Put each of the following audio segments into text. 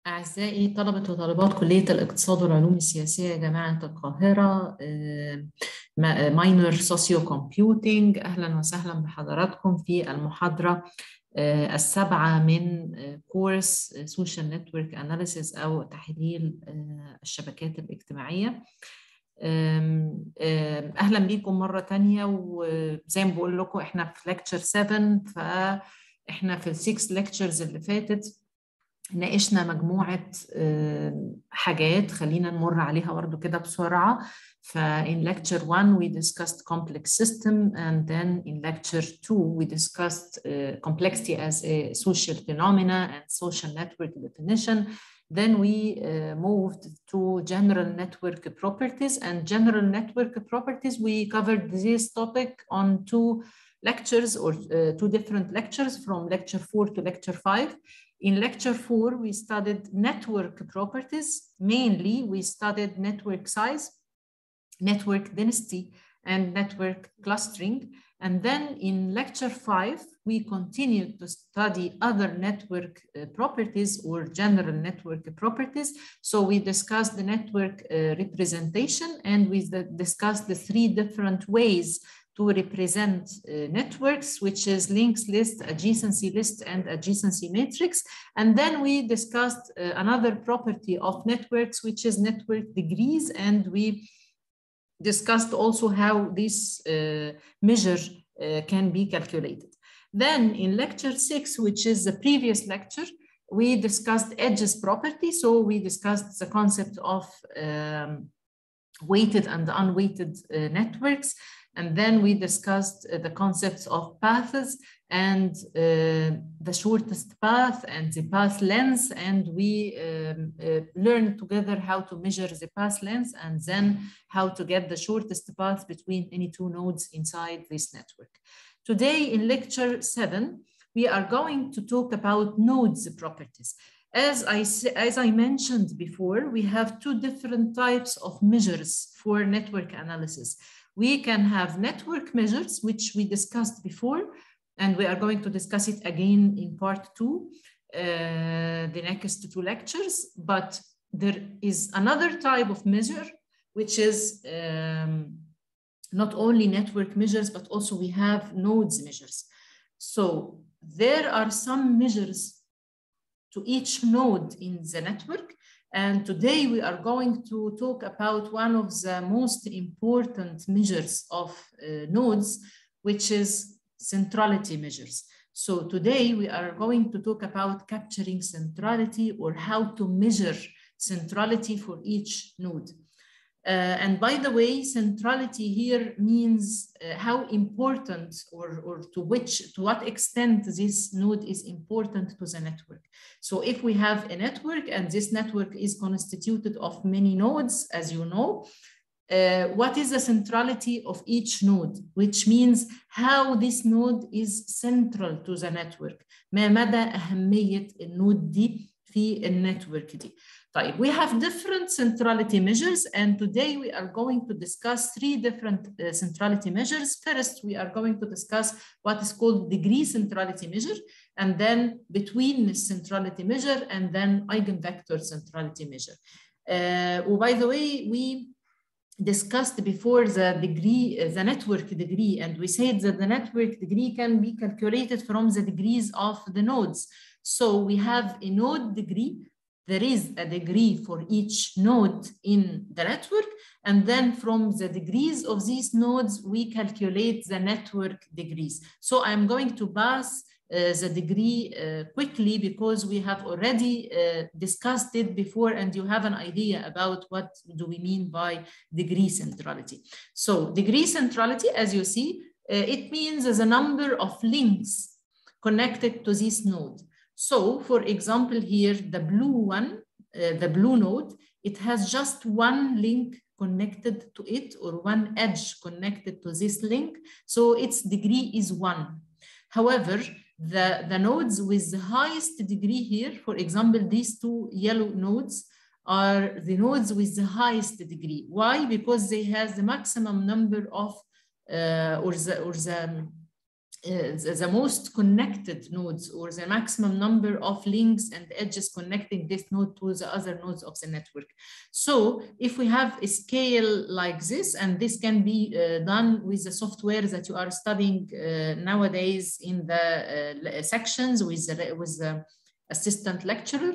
أعزائي طلبة وطالبات كلية الاقتصاد والعلوم السياسية جامعة القاهرة ماينور سوسيو كومبيوتينج. أهلا وسهلا بحضراتكم في المحاضرة السابعة من كورس سوشيال نتورك أناليسيس أو تحليل الشبكات الاجتماعية. أهلا بكم مرة تانية، وزي ما بقول لكم إحنا في لكتشر 7، فإحنا في ال6 لكتشرز اللي فاتت ناقشنا مجموعة حاجات، خلينا نمر عليها برضو كده بسرعة. In lecture 1 we discussed complex system, and then in lecture 2 we discussed complexity as a social phenomena and social network definition. Then we moved to general network properties, and general network properties we covered this topic on 2 lectures or 2 different lectures from lecture 4 to lecture 5. In lecture 4, we studied network properties. Mainly, we studied network size, network density, and network clustering. And then in lecture 5, we continued to study other network properties or general network properties. So we discussed the network representation, and we discussed the 3 different ways to represent networks, which is links list, adjacency list, and adjacency matrix. And then we discussed another property of networks, which is network degrees, and we discussed also how this measure can be calculated. Then in lecture 6, which is the previous lecture, we discussed edges property. So we discussed the concept of weighted and unweighted networks. And then we discussed the concepts of paths and the shortest path and the path length. And we learned together how to measure the path length and then how to get the shortest path between any 2 nodes inside this network. Today in lecture 7, we are going to talk about nodes properties. As I mentioned before, we have 2 different types of measures for network analysis. We can have network measures, which we discussed before, and we are going to discuss it again in part 2, the next 2 lectures. But there is another type of measure, which is not only network measures, but also we have nodes measures. So there are some measures to each node in the network. And today we are going to talk about one of the most important measures of nodes, which is centrality measures. So today we are going to talk about capturing centrality, or how to measure centrality for each node. And by the way, centrality here means how important or to what extent this node is important to the network. So if we have a network and this network is constituted of many nodes, as you know, what is the centrality of each node, which means how this node is central to the network. ما مدى أهمية النود دي في النتورك دي. طيب, we have different centrality measures, and today we are going to discuss 3 different centrality measures. First, we are going to discuss what is called degree centrality measure, and then between centrality measure, and then eigenvector centrality measure. By the way, we discussed before the degree, the network degree, and we said that the network degree can be calculated from the degrees of the nodes. So we have a node degree. There is a degree for each node in the network, and then from the degrees of these nodes, we calculate the network degrees. So I'm going to pass the degree quickly, because we have already discussed it before, and you have an idea about what do we mean by degree centrality. So degree centrality, as you see, it means the number of links connected to this node. So, for example, here, the blue one, the blue node, it has just 1 link connected to it, or 1 edge connected to this link. So its degree is 1. However, the nodes with the highest degree here, for example, these 2 yellow nodes are the nodes with the highest degree. Why? Because they have the maximum number of, the most connected nodes, or the maximum number of links and edges connecting this node to the other nodes of the network. So if we have a scale like this, and this can be done with the software that you are studying nowadays in the sections with the assistant lecturer.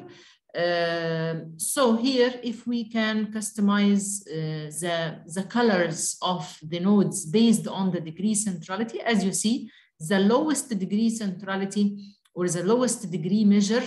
So here, if we can customize the colors of the nodes based on the degree centrality, as you see, the lowest degree centrality or the lowest degree measure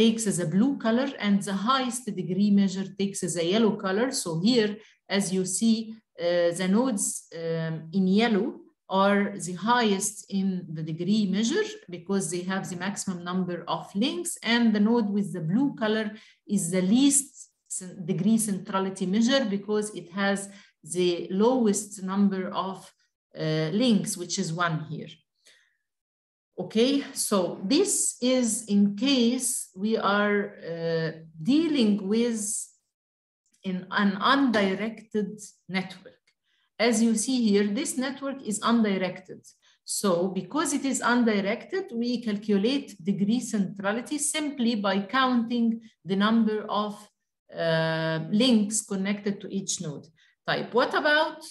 takes the blue color, and the highest degree measure takes the yellow color. So here, as you see, the nodes in yellow are the highest in the degree measure because they have the maximum number of links, and the node with the blue color is the least degree centrality measure because it has the lowest number of links, which is 1 here. Okay, so this is in case we are dealing with an undirected network. As you see here, this network is undirected. So because it is undirected, we calculate degree centrality simply by counting the number of links connected to each node. Type. What about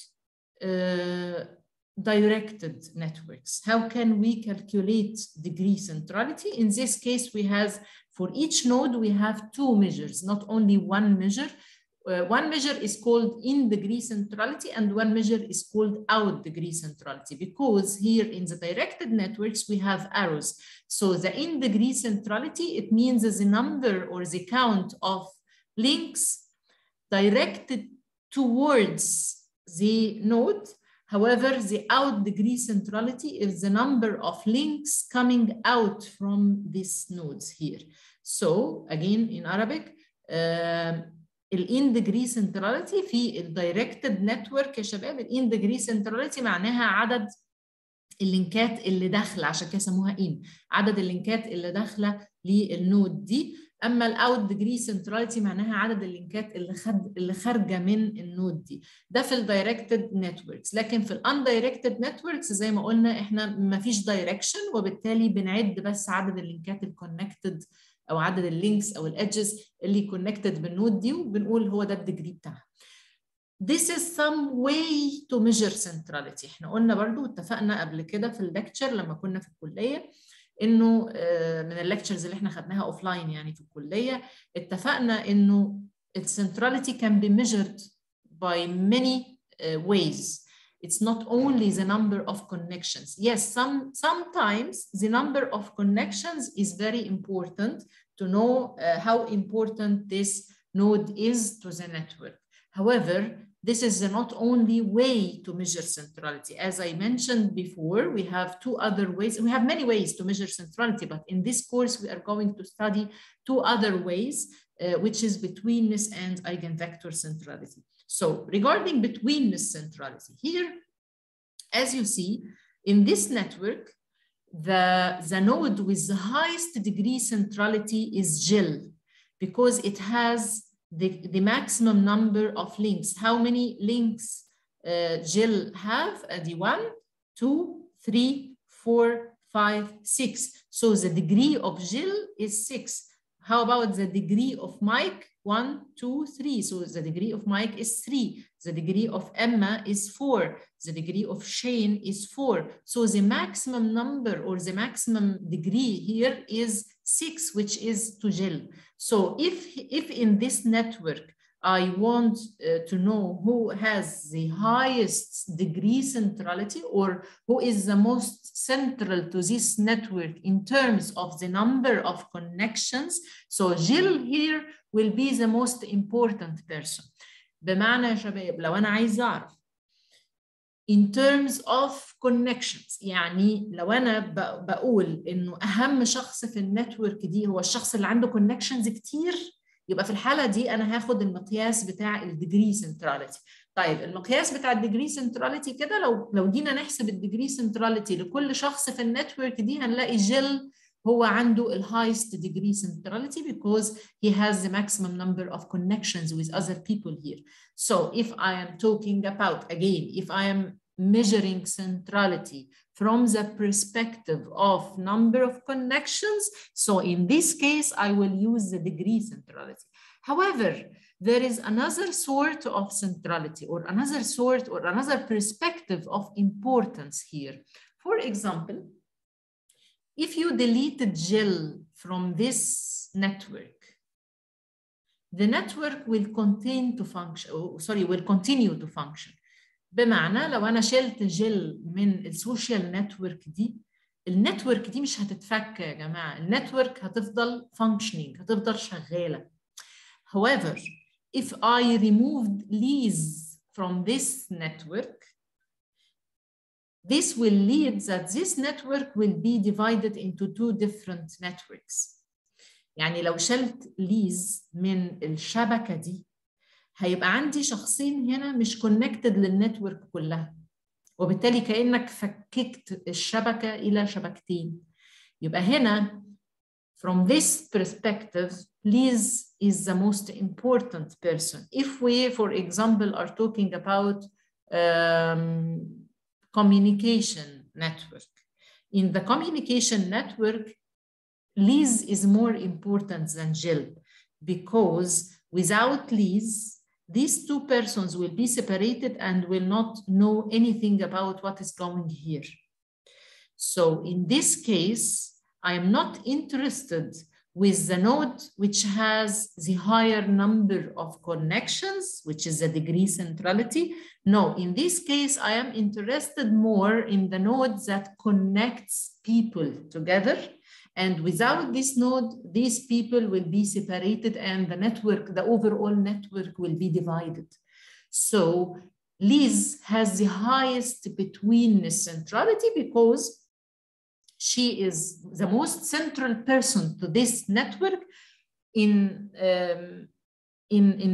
directed networks? How can we calculate degree centrality? In this case, we have, for each node, we have 2 measures, not only 1 measure. One measure is called in degree centrality, and one measure is called out degree centrality, because here in the directed networks, we have arrows. So the in degree centrality, it means the number or the count of links directed towards the node. However, the out degree centrality is the number of links coming out from these nodes here. So again, in Arabic, الان degree centrality في الدايركتد نتورك يا شباب، الان degree centrality معناها عدد اللينكات اللي داخله، عشان كده سموها ان، عدد اللينكات اللي داخله للنود دي. اما الاوت degree centrality معناها عدد اللينكات اللي خارجه من النود دي. ده في الدايركتد نتوركس. لكن في الاندايركتد نتوركس زي ما قلنا احنا ما فيش دايركشن، وبالتالي بنعد بس عدد اللينكات الكونكتد او عدد اللينكس او الادجز اللي كونكتد بالنود دي، وبنقول هو ده الديجري بتاعها. This is some way to measure centrality. احنا قلنا برضو اتفقنا قبل كده في الليكتشر لما كنا في الكليه انه من الليكتشرز اللي احنا خدناها اوفلاين يعني في الكليه، اتفقنا انه السنتراليتي can be measured by many ways. It's not only the number of connections. Yes, sometimes the number of connections is very important to know how important this node is to the network. However, this is not only way to measure centrality. As I mentioned before, we have 2 other ways. We have many ways to measure centrality, but in this course, we are going to study 2 other ways, which is betweenness and eigenvector centrality. So regarding betweenness centrality, here, as you see, in this network, the node with the highest degree centrality is GIL, because it has the maximum number of links. How many links GIL have? The 1, 2, 3, 4, 5, 6. So the degree of GIL is 6. How about the degree of Mike? 1, 2, 3. So the degree of Mike is 3. The degree of Emma is 4. The degree of Shane is 4. So the maximum number or the maximum degree here is 6, which is to GIL. So if in this network I want to know who has the highest degree centrality, or who is the most central to this network in terms of the number of connections, so GIL here will be the most important person. بمعنى يا شباب لو أنا عايز أعرف in terms of connections، يعني لو أنا بقول إنه أهم شخص في النتورك دي هو الشخص اللي عنده connections كتير، يبقى في الحالة دي أنا هاخد المقياس بتاع الديجري سنتراليتي. طيب المقياس بتاع الديجري سنتراليتي كده لو جينا نحسب الديجري سنتراليتي لكل شخص في النتورك دي هنلاقي جيل هو عنده الهايست degree centrality because he has the maximum number of connections with other people here. So if I am talking about, again, if I am measuring centrality from the perspective of number of connections. So in this case, I will use the degree centrality. However, there is another sort of centrality or another perspective of importance here. For example, if you deleted Jill from this network, the network will continue to function. بمعنى لو أنا شلت جيل من السوشيال نتورك دي، النتورك دي مش هتتفك يا جماعة، النتورك هتفضل functioning، هتفضل شغالة. However, if I removed Liz from this network, this will lead that this network will be divided into two different networks. يعني لو شلت ليز من الشبكة دي هيبقى عندي شخصين هنا مش connected للنتورك كلها، وبالتالي كأنك فككت الشبكة إلى شبكتين. يبقى هنا from this perspective, Liz is the most important person. If we, for example, are talking about communication network, in the communication network, Liz is more important than Jill, because without Liz, these two persons will be separated and will not know anything about what is going here. So in this case, I am not interested with the node which has the higher number of connections, which is the degree centrality. No, in this case, I am interested more in the node that connects people together. And without this node, these people will be separated and the network, the overall network will be divided. So Liz has the highest betweenness centrality because she is the most central person to this network in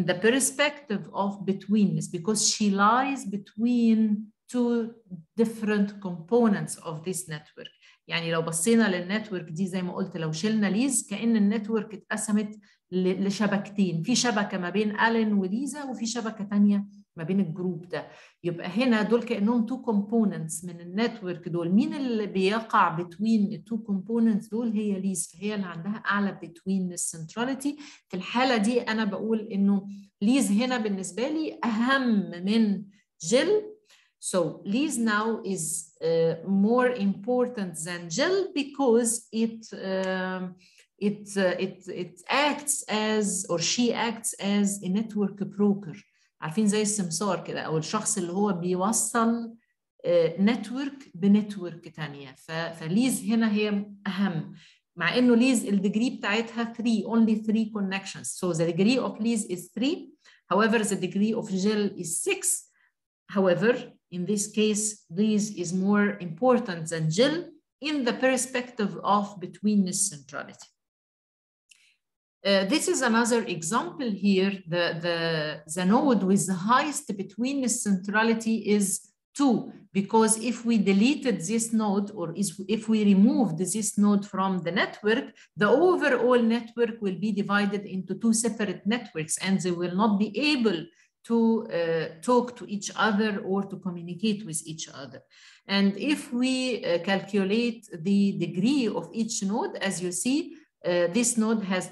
the perspective of betweenness, because she lies between two different components of this network. يعني لو بصينا للنتورك دي زي ما قلت، لو شلنا ليز كأن النتورك اتقسمت لشبكتين، في شبكة ما بين ألين وليزا وفي شبكة تانية ما بين الجروب ده. يبقى هنا دول كأنهم تو كومبوننتس من النتورك دول. مين اللي بيقع بتوين التو كومبوننتس دول؟ هي ليز، فهي اللي عندها أعلى بتوين السنتراليتي. في الحالة دي أنا بقول إنه ليز هنا بالنسبة لي أهم من جيل. So Liz now is more important than Jill because it acts as, or she acts as a network broker. عارفين زي السمسار كده، أو الشخص اللي هو بيوصل نتورك بنتورك تانية. فليز هنا هي أهم، مع إنه ليز الديجري بتاعتها 3 only 3 connections. So the degree of Liz is 3. However, the degree of Jill is 6. However, in this case, Liz is more important than Jill in the perspective of betweenness centrality. This is another example here. The node with the highest betweenness centrality is 2, because if we deleted this node, or if we removed this node from the network, the overall network will be divided into 2 separate networks, and they will not be able to talk to each other or to communicate with each other. And if we calculate the degree of each node, as you see, this node has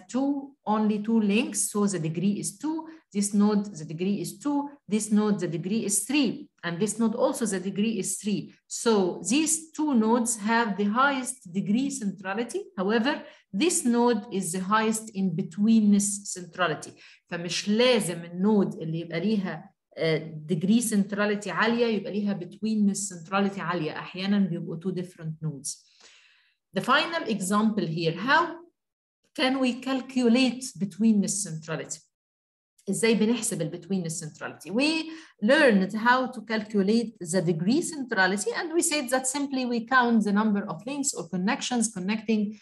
only two links, so the degree is 2. This node, the degree is 2. This node, the degree is 3. And this node also, the degree is 3. So these 2 nodes have the highest degree centrality. However, this node is the highest in betweenness centrality. فمش لازم النود اللي يبقى ليها degree centrality عالية يبقى ليها betweenness centrality عالية. أحيانا بيبقوا 2 different nodes. The final example here, how can we calculate betweenness centrality? إزاي بنحسب betweenness centrality? We learned how to calculate the degree centrality, and we said that simply we count the number of links or connections connecting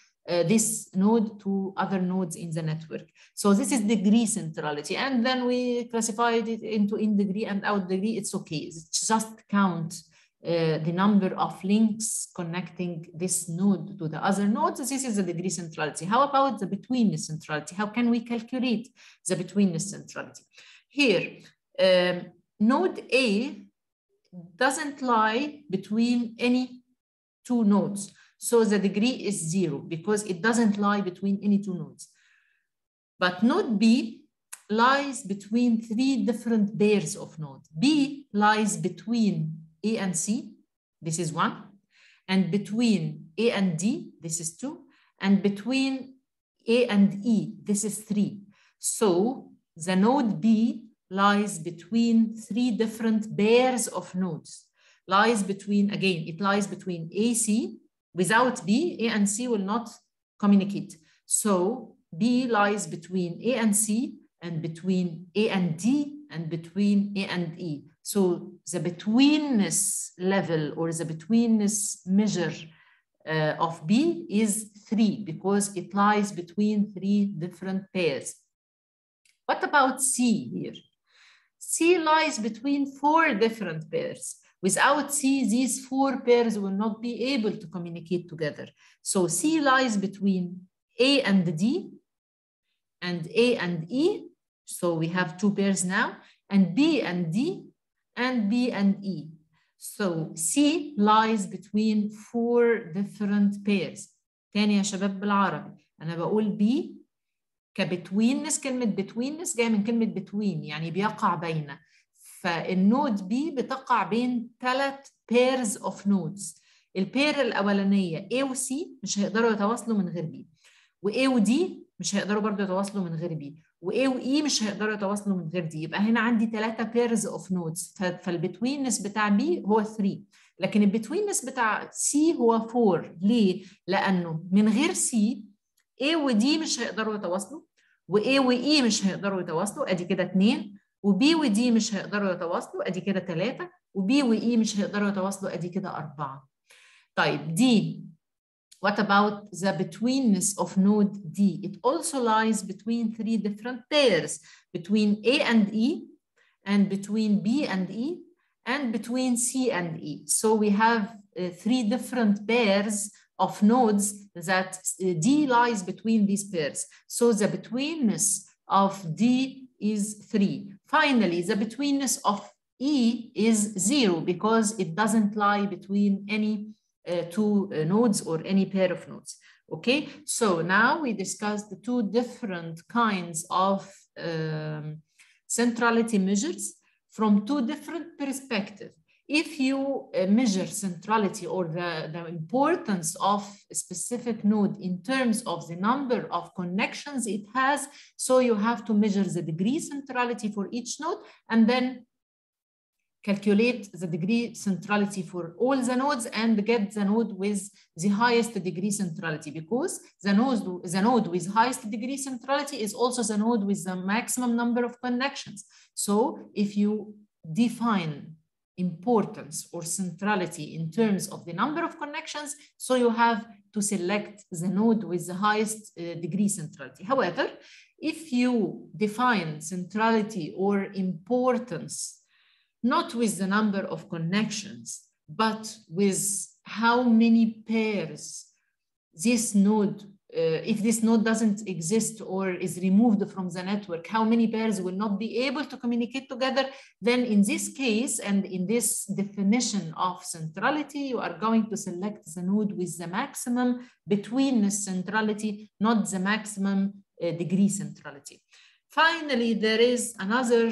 this node to other nodes in the network. So this is degree centrality, and then we classified it into in degree and out degree. It's okay. It's just count the number of links connecting this node to the other nodes. This is the degree centrality. How about the betweenness centrality? How can we calculate the betweenness centrality? Here, node A doesn't lie between any two nodes. So the degree is 0 because it doesn't lie between any two nodes. But node B lies between three different pairs of nodes. B lies between A and C, this is 1, and between A and D, this is 2, and between A and E, this is 3. So the node B lies between three different pairs of nodes. Lies between, again, it lies between AC. Without B, A and C will not communicate. So B lies between A and C, and between A and D, and between A and E. So the betweenness level or the betweenness measure of B is 3 because it lies between three different pairs. What about C here? C lies between 4 different pairs. Without C, these 4 pairs will not be able to communicate together. So C lies between A and D, and A and E. So we have 2 pairs now, and B and D, and B and E. So C lies between 4 different pairs. تاني يا شباب بالعربي أنا بقول B كبتوينس. كلمة بتوينس جاية من كلمة between يعني بيقع بين. فالنود B بتقع بين 3 pairs of nodes. البير الأولانية A و C مش هيقدروا يتواصلوا من غير B، و A و D مش هيقدروا برضه يتواصلوا من غير B، و A و E مش هيقدروا يتواصلوا من غير D. يبقى هنا عندي 3 pairs of nodes. فالبتوينس بتاع B هو 3، لكن البتوينس بتاع C هو 4. ليه؟ لأنه من غير C A و D مش هيقدروا يتواصلوا، و A و E مش هيقدروا يتواصلوا، ادي كده 2، و B و D مش هيقدروا يتواصلوا، ادي كده 3، و B و E مش هيقدروا يتواصلوا، ادي كده 4. طيب D, what about the betweenness of node D? It also lies between 3 different pairs, between A and E, and between B and E, and between C and E. So we have 3 different pairs of nodes that D lies between these pairs. So the betweenness of D is 3. Finally, the betweenness of E is 0 because it doesn't lie between any 2 nodes or any pair of nodes. Okay, so now we discussed the 2 different kinds of centrality measures from 2 different perspectives. If you measure centrality or the importance of a specific node in terms of the number of connections it has, so you have to measure the degree centrality for each node and then calculate the degree centrality for all the nodes and get the node with the highest degree centrality, because the node with highest degree centrality is also the node with the maximum number of connections. So if you define importance or centrality in terms of the number of connections, so you have to select the node with the highest degree centrality. However, if you define centrality or importance not with the number of connections, but with how many pairs this node, if this node doesn't exist or is removed from the network, how many pairs will not be able to communicate together, then in this case and in this definition of centrality, you are going to select the node with the maximum betweenness centrality, not the maximum degree centrality. Finally, there is another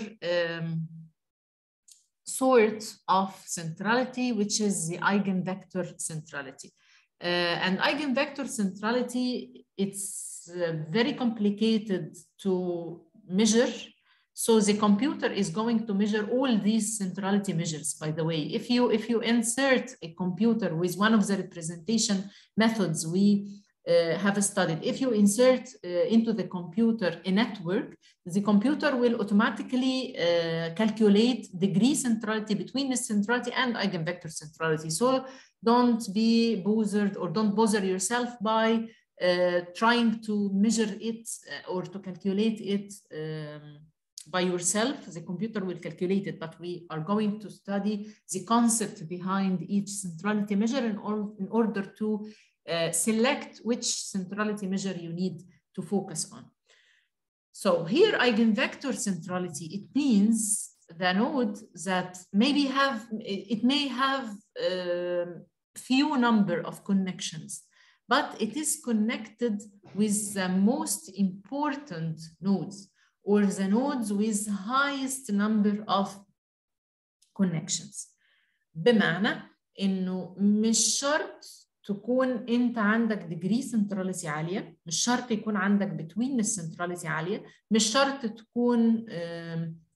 sort of centrality, which is the eigenvector centrality. And eigenvector centrality, it's very complicated to measure. So the computer is going to measure all these centrality measures, by the way. If you insert a computer with one of the representation methods we have studied, if you insert into the computer a network, the computer will automatically calculate degree centrality, betweenness centrality, and eigenvector centrality. So don't be bothered or don't bother yourself by trying to measure it or to calculate it by yourself. The computer will calculate it, but we are going to study the concept behind each centrality measure in order to select which centrality measure you need to focus on. So here, eigenvector centrality, it means the node that maybe may have few number of connections, but it is connected with the most important nodes or the nodes with highest number of connections. بمعنى إنه مش شرط تكون أنت عندك degree centrality عالية، مش شرط يكون عندك between centrality عالية، مش شرط تكون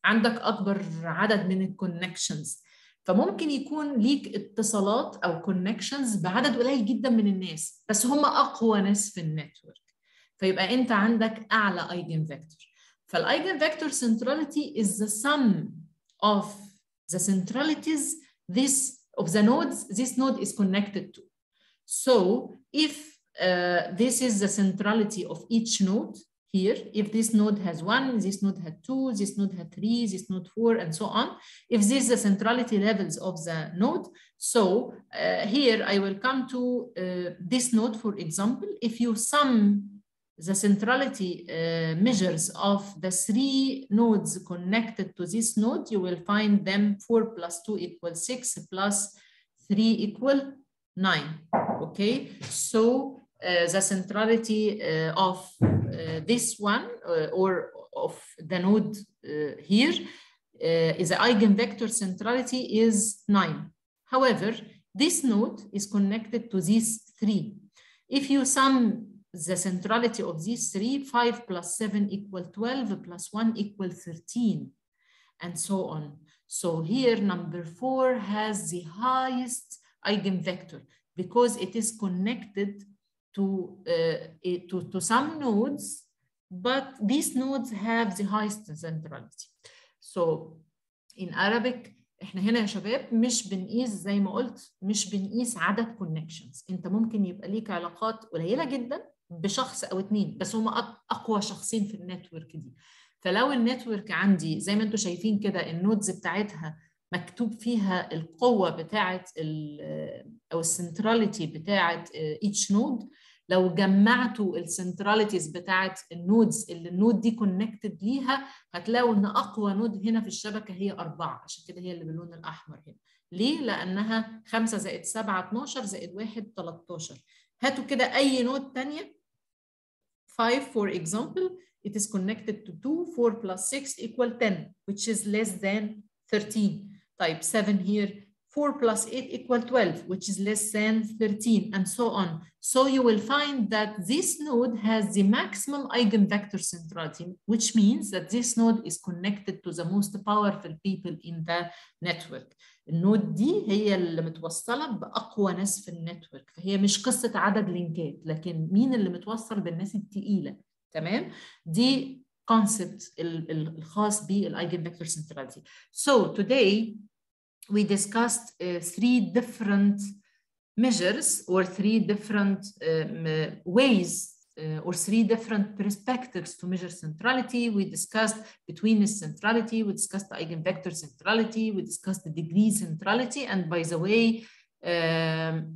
عندك أكبر عدد من الكونكشنز. فممكن يكون ليك اتصالات أو connections بعدد قليل جدا من الناس، بس هم أقوى ناس في النتورك، فيبقى أنت عندك أعلى eigenvector. فالeigenvector centrality is the sum of the centralities of the nodes this node is connected to. So if this is the centrality of each node here, if this node has 1, this node had 2, this node had 3, this node 4, and so on, if this is the centrality levels of the node, so here I will come to this node, for example. If you sum the centrality measures of the 3 nodes connected to this node, you will find them 4 plus 2 equals 6 plus 3 equal 9. Okay, so the centrality of this one or of the node here is the eigenvector centrality is 9. However, this node is connected to these 3. If you sum the centrality of these 3, 5 plus 7 equal 12 plus 1 equal 13, and so on. So here number 4 has the highest eigenvector because it is connected to some nodes, but these nodes have the highest centrality. So in Arabic احنا هنا يا شباب مش بنقيس زي ما قلت، مش بنقيس عدد كونكشنز. انت ممكن يبقى ليك علاقات قليله جدا بشخص او 2 بس هم اقوى شخصين في النتورك دي. فلو النتورك عندي زي ما انتم شايفين كده النودز بتاعتها مكتوب فيها القوه بتاعت او السنتراليتي بتاعت each نود، لو جمعتوا السنتراليتيز بتاعت النودز اللي النود دي كونكتد ليها هتلاقوا ان اقوى نود هنا في الشبكه هي 4، عشان كده هي اللي باللون الاحمر هنا. ليه؟ لانها 5 زائد 7 12 زائد 1 13. هاتوا كده اي نود ثانيه 5 for example, it is connected to 2, 4 plus 6 equal 10, which is less than 13. طيب 7 here, 4 plus 8 equal 12, which is less than 13, and so on. So you will find that this node has the maximum eigenvector centrality, which means that this node is connected to the most powerful people in the network. النود دي هي اللي متوصلة بأقوى ناس في النتورك، فهي مش قصة عدد لينكات، لكن مين اللي متوصل بالناس التقيلة. تمام؟ دي concept الخاص بالeigenvector centrality. So today we discussed 3 different measures or 3 different ways or 3 different perspectives to measure centrality. We discussed betweenness centrality, we discussed the eigenvector centrality, we discussed the degree centrality, and by the way,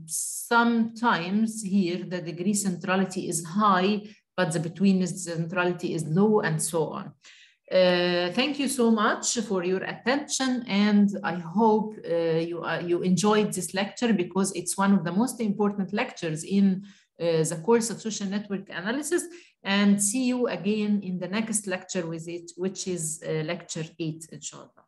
sometimes here the degree centrality is high, but the betweenness centrality is low, and so on. Thank you so much for your attention, and I hope you enjoyed this lecture because it's one of the most important lectures in the course of social network analysis, and see you again in the next lecture with it, which is lecture 8, inshallah.